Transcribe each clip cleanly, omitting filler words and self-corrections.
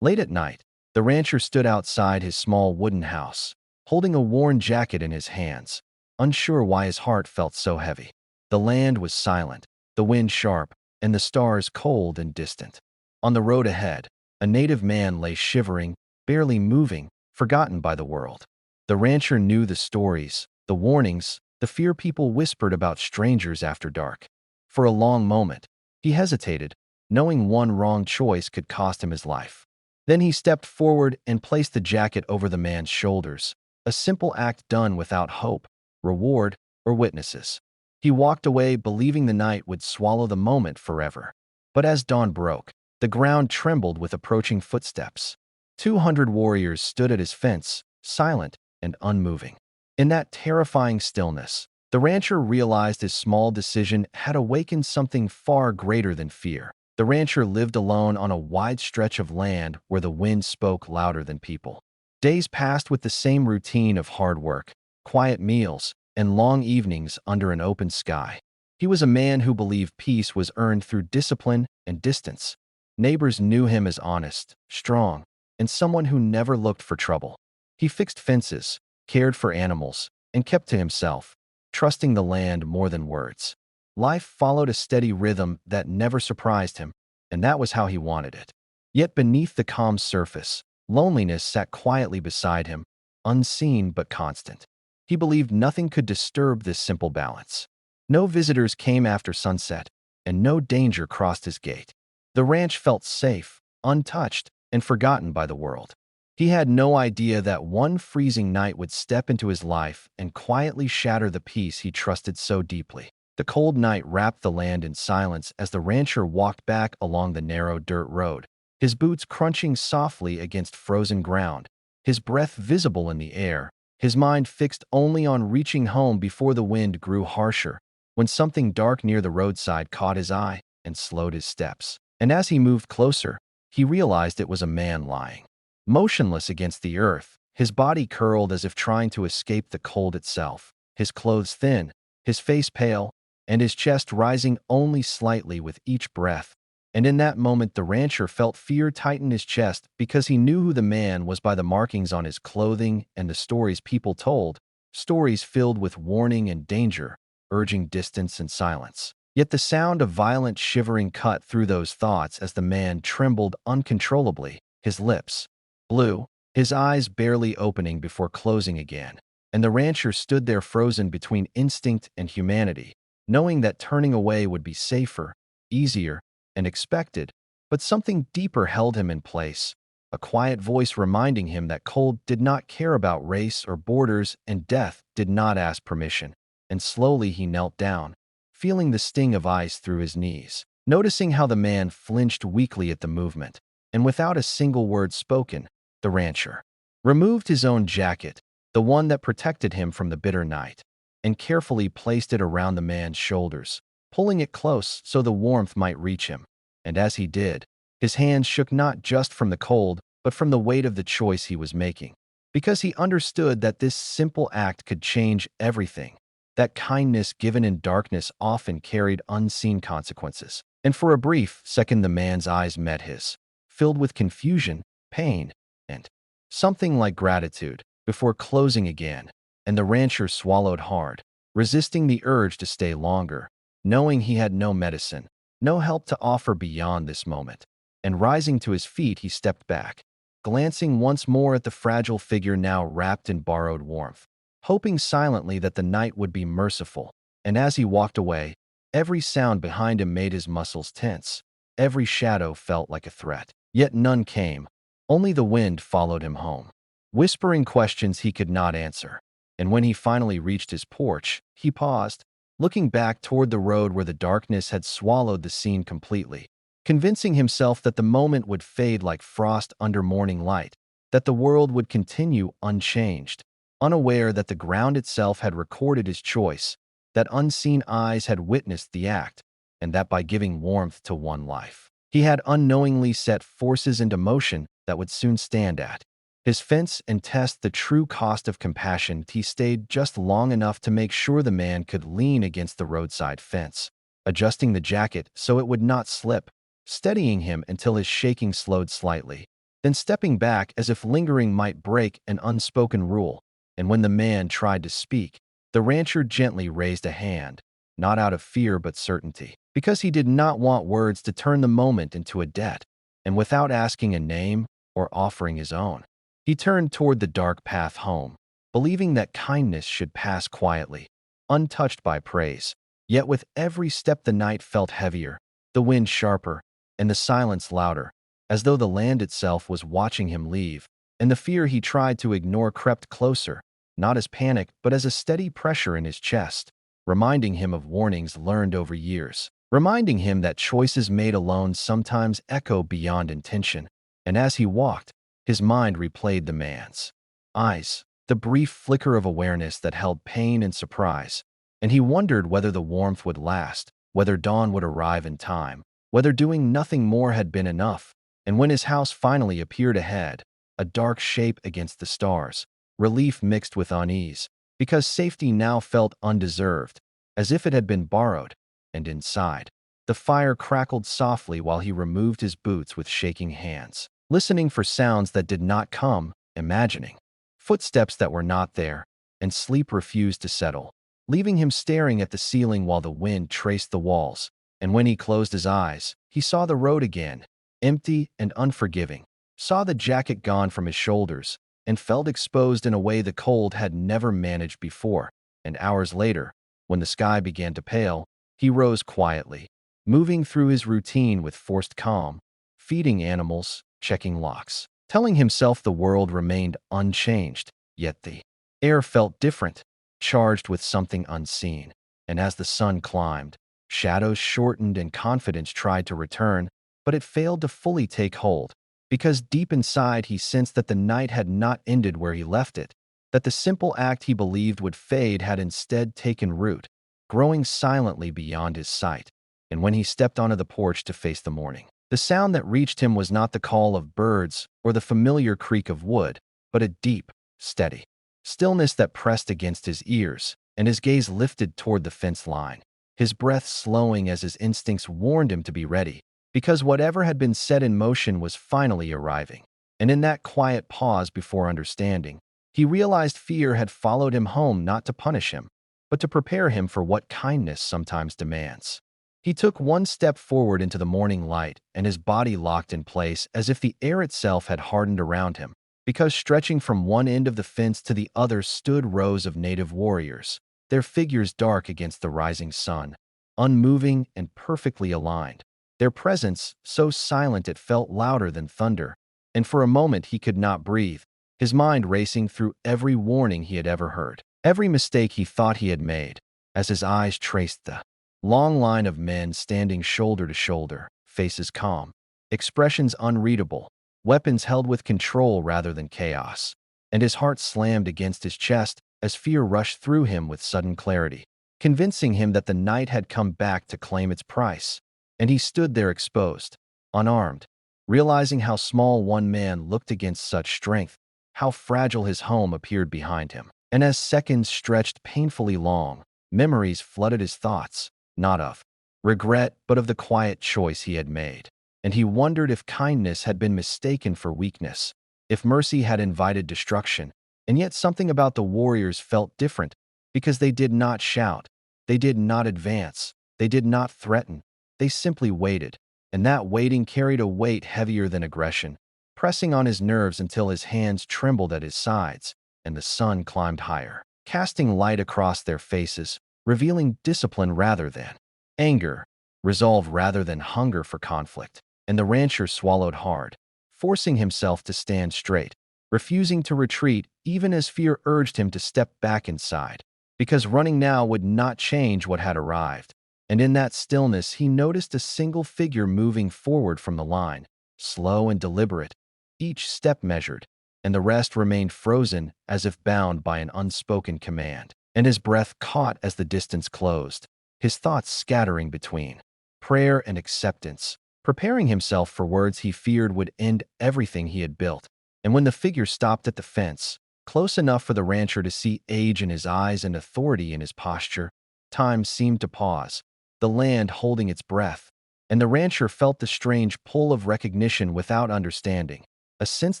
Late at night, the rancher stood outside his small wooden house, holding a worn jacket in his hands, unsure why his heart felt so heavy. The land was silent, the wind sharp, and the stars cold and distant. On the road ahead, a native man lay shivering, barely moving, forgotten by the world. The rancher knew the stories, the warnings, the fear people whispered about strangers after dark. For a long moment, he hesitated, knowing one wrong choice could cost him his life. Then he stepped forward and placed the jacket over the man's shoulders, a simple act done without hope, reward, or witnesses. He walked away believing the night would swallow the moment forever. But as dawn broke, the ground trembled with approaching footsteps. 200 warriors stood at his fence, silent and unmoving. In that terrifying stillness, the rancher realized his small decision had awakened something far greater than fear. The rancher lived alone on a wide stretch of land where the wind spoke louder than people. Days passed with the same routine of hard work, quiet meals, and long evenings under an open sky. He was a man who believed peace was earned through discipline and distance. Neighbors knew him as honest, strong, and someone who never looked for trouble. He fixed fences, cared for animals, and kept to himself, trusting the land more than words. Life followed a steady rhythm that never surprised him, and that was how he wanted it. Yet beneath the calm surface, loneliness sat quietly beside him, unseen but constant. He believed nothing could disturb this simple balance. No visitors came after sunset, and no danger crossed his gate. The ranch felt safe, untouched, and forgotten by the world. He had no idea that one freezing night would step into his life and quietly shatter the peace he trusted so deeply. The cold night wrapped the land in silence as the rancher walked back along the narrow dirt road, his boots crunching softly against frozen ground, his breath visible in the air, his mind fixed only on reaching home before the wind grew harsher, when something dark near the roadside caught his eye and slowed his steps. And as he moved closer, he realized it was a man lying, motionless against the earth, his body curled as if trying to escape the cold itself, his clothes thin, his face pale, and his chest rising only slightly with each breath. And in that moment the rancher felt fear tighten his chest because he knew who the man was by the markings on his clothing and the stories people told, stories filled with warning and danger, urging distance and silence. Yet the sound of violent shivering cut through those thoughts as the man trembled uncontrollably, his lips blue, his eyes barely opening before closing again. And the rancher stood there frozen between instinct and humanity, knowing that turning away would be safer, easier, and expected, but something deeper held him in place, a quiet voice reminding him that cold did not care about race or borders and death did not ask permission. And slowly he knelt down, feeling the sting of ice through his knees, noticing how the man flinched weakly at the movement, and without a single word spoken, the rancher removed his own jacket, the one that protected him from the bitter night, and carefully placed it around the man's shoulders, pulling it close so the warmth might reach him. And as he did, his hands shook not just from the cold, but from the weight of the choice he was making, because he understood that this simple act could change everything, that kindness given in darkness often carried unseen consequences. And for a brief second the man's eyes met his, filled with confusion, pain, and something like gratitude, before closing again, and the rancher swallowed hard, resisting the urge to stay longer, knowing he had no medicine, no help to offer beyond this moment. And rising to his feet, he stepped back, glancing once more at the fragile figure now wrapped in borrowed warmth, hoping silently that the night would be merciful. And as he walked away, every sound behind him made his muscles tense, every shadow felt like a threat. Yet none came, only the wind followed him home, whispering questions he could not answer. And when he finally reached his porch, he paused, looking back toward the road where the darkness had swallowed the scene completely, convincing himself that the moment would fade like frost under morning light, that the world would continue unchanged, unaware that the ground itself had recorded his choice, that unseen eyes had witnessed the act, and that by giving warmth to one life, he had unknowingly set forces into motion that would soon stand at his fence and test the true cost of compassion. He stayed just long enough to make sure the man could lean against the roadside fence, adjusting the jacket so it would not slip, steadying him until his shaking slowed slightly. then stepping back as if lingering might break an unspoken rule. And when the man tried to speak, the rancher gently raised a hand, not out of fear but certainty, because he did not want words to turn the moment into a debt. And without asking a name or offering his own, he turned toward the dark path home, believing that kindness should pass quietly, untouched by praise. Yet with every step the night felt heavier, the wind sharper, and the silence louder, as though the land itself was watching him leave, and the fear he tried to ignore crept closer, not as panic but as a steady pressure in his chest, reminding him of warnings learned over years, reminding him that choices made alone sometimes echo beyond intention. And as he walked, his mind replayed the man's eyes, the brief flicker of awareness that held pain and surprise, and he wondered whether the warmth would last, whether dawn would arrive in time, whether doing nothing more had been enough. And when his house finally appeared ahead, a dark shape against the stars, relief mixed with unease, because safety now felt undeserved, as if it had been borrowed. And inside, the fire crackled softly while he removed his boots with shaking hands, listening for sounds that did not come, imagining footsteps that were not there, and sleep refused to settle, leaving him staring at the ceiling while the wind traced the walls. And when he closed his eyes, he saw the road again, empty and unforgiving, saw the jacket gone from his shoulders, and felt exposed in a way the cold had never managed before. And hours later, when the sky began to pale, he rose quietly, moving through his routine with forced calm, feeding animals, checking locks, telling himself the world remained unchanged. Yet the air felt different, charged with something unseen. And as the sun climbed, shadows shortened and confidence tried to return, but it failed to fully take hold, because deep inside he sensed that the night had not ended where he left it, that the simple act he believed would fade had instead taken root, growing silently beyond his sight. And when he stepped onto the porch to face the morning, the sound that reached him was not the call of birds or the familiar creak of wood, but a deep, steady stillness that pressed against his ears, and his gaze lifted toward the fence line, his breath slowing as his instincts warned him to be ready, because whatever had been set in motion was finally arriving. And in that quiet pause before understanding, he realized fear had followed him home not to punish him, but to prepare him for what kindness sometimes demands. He took one step forward into the morning light, and his body locked in place as if the air itself had hardened around him, because stretching from one end of the fence to the other stood rows of native warriors, their figures dark against the rising sun, unmoving and perfectly aligned, their presence so silent it felt louder than thunder. And for a moment he could not breathe, his mind racing through every warning he had ever heard, every mistake he thought he had made, as his eyes traced the long line of men standing shoulder to shoulder, faces calm, expressions unreadable, weapons held with control rather than chaos. And his heart slammed against his chest as fear rushed through him with sudden clarity, convincing him that the night had come back to claim its price. And he stood there exposed, unarmed, realizing how small one man looked against such strength, how fragile his home appeared behind him. And as seconds stretched painfully long, memories flooded his thoughts, not of regret, but of the quiet choice he had made. And he wondered if kindness had been mistaken for weakness, if mercy had invited destruction. And yet something about the warriors felt different, because they did not shout, they did not advance, they did not threaten, they simply waited. And that waiting carried a weight heavier than aggression, pressing on his nerves until his hands trembled at his sides, and the sun climbed higher, casting light across their faces, revealing discipline rather than anger, resolve rather than hunger for conflict. And the rancher swallowed hard, forcing himself to stand straight, refusing to retreat even as fear urged him to step back inside, because running now would not change what had arrived. And in that stillness he noticed a single figure moving forward from the line, slow and deliberate, each step measured, and the rest remained frozen as if bound by an unspoken command. And his breath caught as the distance closed, his thoughts scattering between prayer and acceptance, preparing himself for words he feared would end everything he had built. And when the figure stopped at the fence, close enough for the rancher to see age in his eyes and authority in his posture, time seemed to pause, the land holding its breath, and the rancher felt the strange pull of recognition without understanding. a sense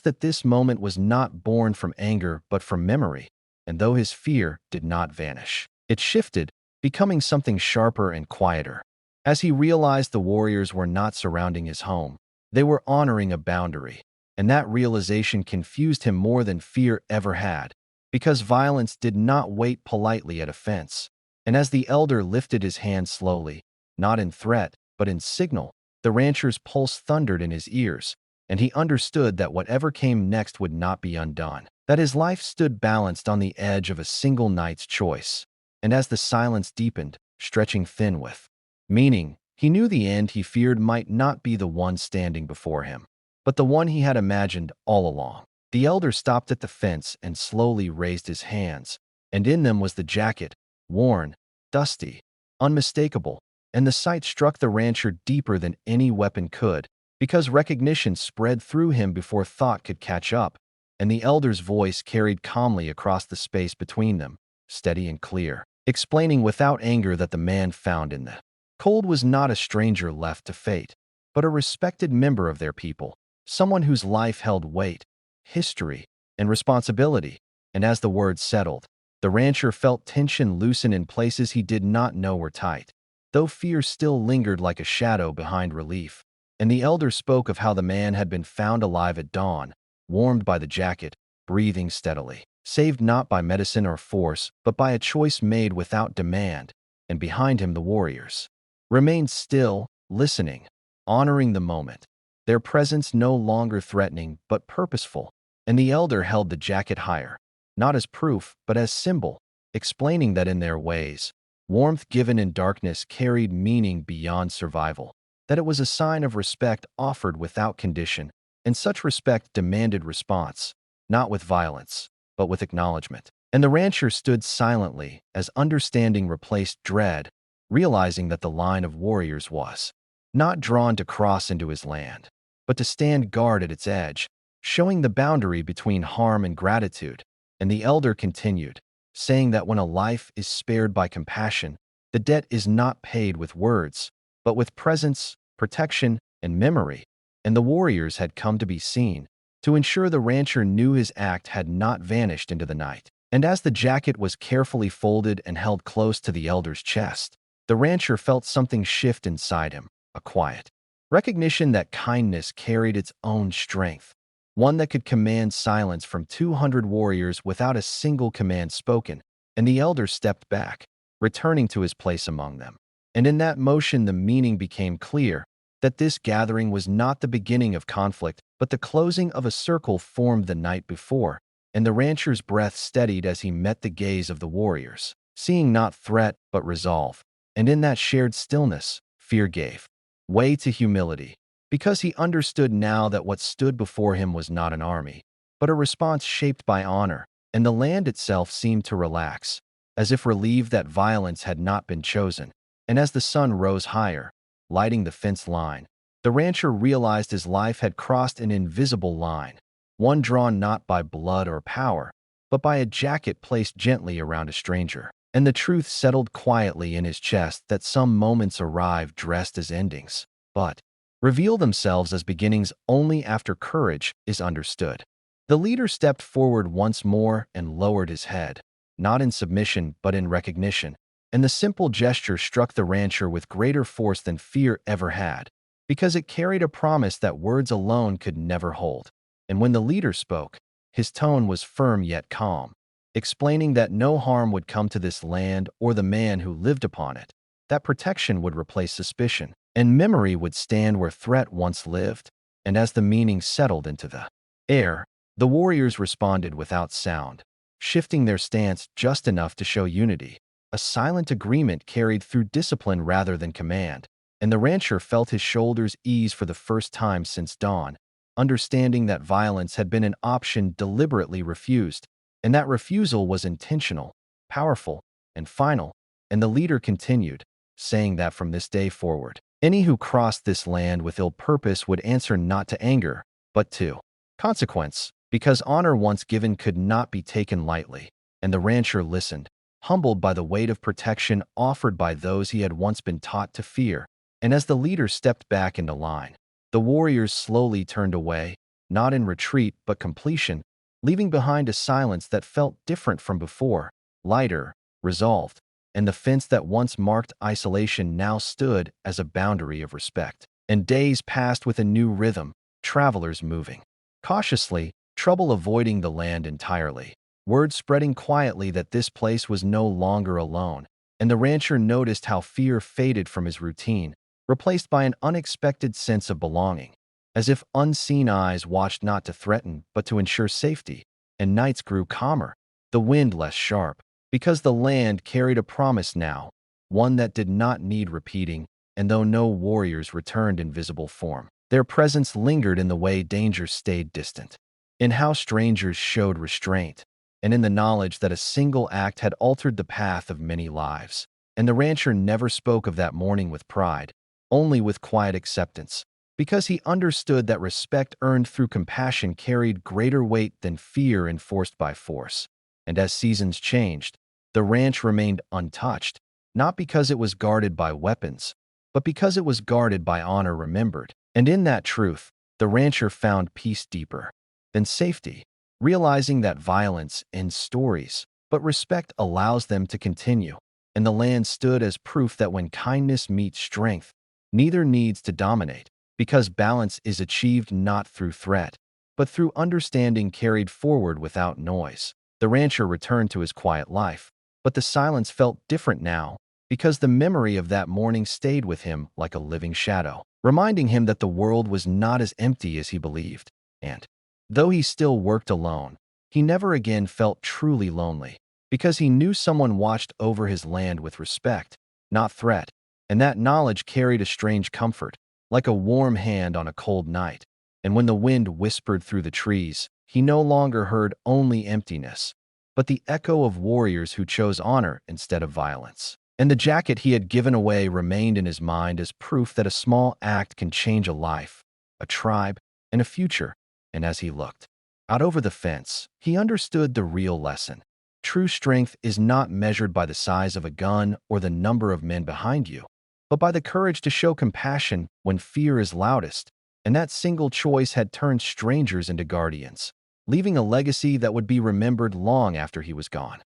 that this moment was not born from anger but from memory, and though his fear did not vanish, it shifted, becoming something sharper and quieter. As he realized the warriors were not surrounding his home, they were honoring a boundary, and that realization confused him more than fear ever had, because violence did not wait politely at a fence. And as the elder lifted his hand slowly, not in threat, but in signal, the rancher's pulse thundered in his ears, and he understood that whatever came next would not be undone, that his life stood balanced on the edge of a single night's choice. And as the silence deepened, stretching thin with meaning, he knew the end he feared might not be the one standing before him, but the one he had imagined all along. The elder stopped at the fence and slowly raised his hands, and in them was the jacket, worn, dusty, unmistakable, and the sight struck the rancher deeper than any weapon could, because recognition spread through him before thought could catch up, and the elder's voice carried calmly across the space between them, steady and clear, explaining without anger that the man found in the cold was not a stranger left to fate, but a respected member of their people, someone whose life held weight, history, and responsibility. And as the words settled, the rancher felt tension loosen in places he did not know were tight, though fear still lingered like a shadow behind relief. And the elder spoke of how the man had been found alive at dawn, warmed by the jacket, breathing steadily, saved not by medicine or force, but by a choice made without demand. And behind him the warriors remained still, listening, honoring the moment, their presence no longer threatening but purposeful. And the elder held the jacket higher, not as proof but as symbol, explaining that in their ways, warmth given in darkness carried meaning beyond survival, that it was a sign of respect offered without condition, and such respect demanded response, not with violence, but with acknowledgement. And the rancher stood silently as understanding replaced dread, realizing that the line of warriors was not drawn to cross into his land, but to stand guard at its edge, showing the boundary between harm and gratitude. And the elder continued, saying that when a life is spared by compassion, the debt is not paid with words, but with presence, protection, and memory. And the warriors had come to be seen, to ensure the rancher knew his act had not vanished into the night. And as the jacket was carefully folded and held close to the elder's chest, the rancher felt something shift inside him, a quiet recognition that kindness carried its own strength, one that could command silence from 200 warriors without a single command spoken. And the elder stepped back, returning to his place among them. And in that motion the meaning became clear, that this gathering was not the beginning of conflict, but the closing of a circle formed the night before. And the rancher's breath steadied as he met the gaze of the warriors, seeing not threat but resolve. And in that shared stillness, fear gave way to humility, because he understood now that what stood before him was not an army, but a response shaped by honor. And the land itself seemed to relax, as if relieved that violence had not been chosen. And as the sun rose higher, lighting the fence line, the rancher realized his life had crossed an invisible line, one drawn not by blood or power, but by a jacket placed gently around a stranger. And the truth settled quietly in his chest that some moments arrive dressed as endings, but reveal themselves as beginnings only after courage is understood. The leader stepped forward once more and lowered his head, not in submission but in recognition, and the simple gesture struck the rancher with greater force than fear ever had, because it carried a promise that words alone could never hold. And when the leader spoke, his tone was firm yet calm, explaining that no harm would come to this land or the man who lived upon it, that protection would replace suspicion, and memory would stand where threat once lived. And as the meaning settled into the air, the warriors responded without sound, shifting their stance just enough to show unity, a silent agreement carried through discipline rather than command. And the rancher felt his shoulders ease for the first time since dawn, understanding that violence had been an option deliberately refused, and that refusal was intentional, powerful, and final. And the leader continued, saying that from this day forward, any who crossed this land with ill purpose would answer not to anger, but to consequence, because honor once given could not be taken lightly. And the rancher listened, humbled by the weight of protection offered by those he had once been taught to fear. And as the leader stepped back into line, the warriors slowly turned away, not in retreat but completion, leaving behind a silence that felt different from before, lighter, resolved, and the fence that once marked isolation now stood as a boundary of respect. And days passed with a new rhythm, travelers moving cautiously, trouble avoiding the land entirely, word spreading quietly that this place was no longer alone, and the rancher noticed how fear faded from his routine, replaced by an unexpected sense of belonging, as if unseen eyes watched not to threaten but to ensure safety. And nights grew calmer, the wind less sharp, because the land carried a promise now, one that did not need repeating, and though no warriors returned in visible form, their presence lingered in the way danger stayed distant, in how strangers showed restraint, and in the knowledge that a single act had altered the path of many lives. And the rancher never spoke of that morning with pride, only with quiet acceptance, because he understood that respect earned through compassion carried greater weight than fear enforced by force. And as seasons changed, the ranch remained untouched, not because it was guarded by weapons, but because it was guarded by honor remembered. And in that truth, the rancher found peace deeper than safety, realizing that violence ends stories, but respect allows them to continue. And the land stood as proof that when kindness meets strength, neither needs to dominate, because balance is achieved not through threat, but through understanding carried forward without noise. The rancher returned to his quiet life, but the silence felt different now, because the memory of that morning stayed with him like a living shadow, reminding him that the world was not as empty as he believed. And, though he still worked alone, he never again felt truly lonely, because he knew someone watched over his land with respect, not threat, and that knowledge carried a strange comfort, like a warm hand on a cold night. And when the wind whispered through the trees, he no longer heard only emptiness, but the echo of warriors who chose honor instead of violence. And the jacket he had given away remained in his mind as proof that a small act can change a life, a tribe, and a future. And as he looked out over the fence, he understood the real lesson. True strength is not measured by the size of a gun or the number of men behind you, but by the courage to show compassion when fear is loudest. And that single choice had turned strangers into guardians, leaving a legacy that would be remembered long after he was gone.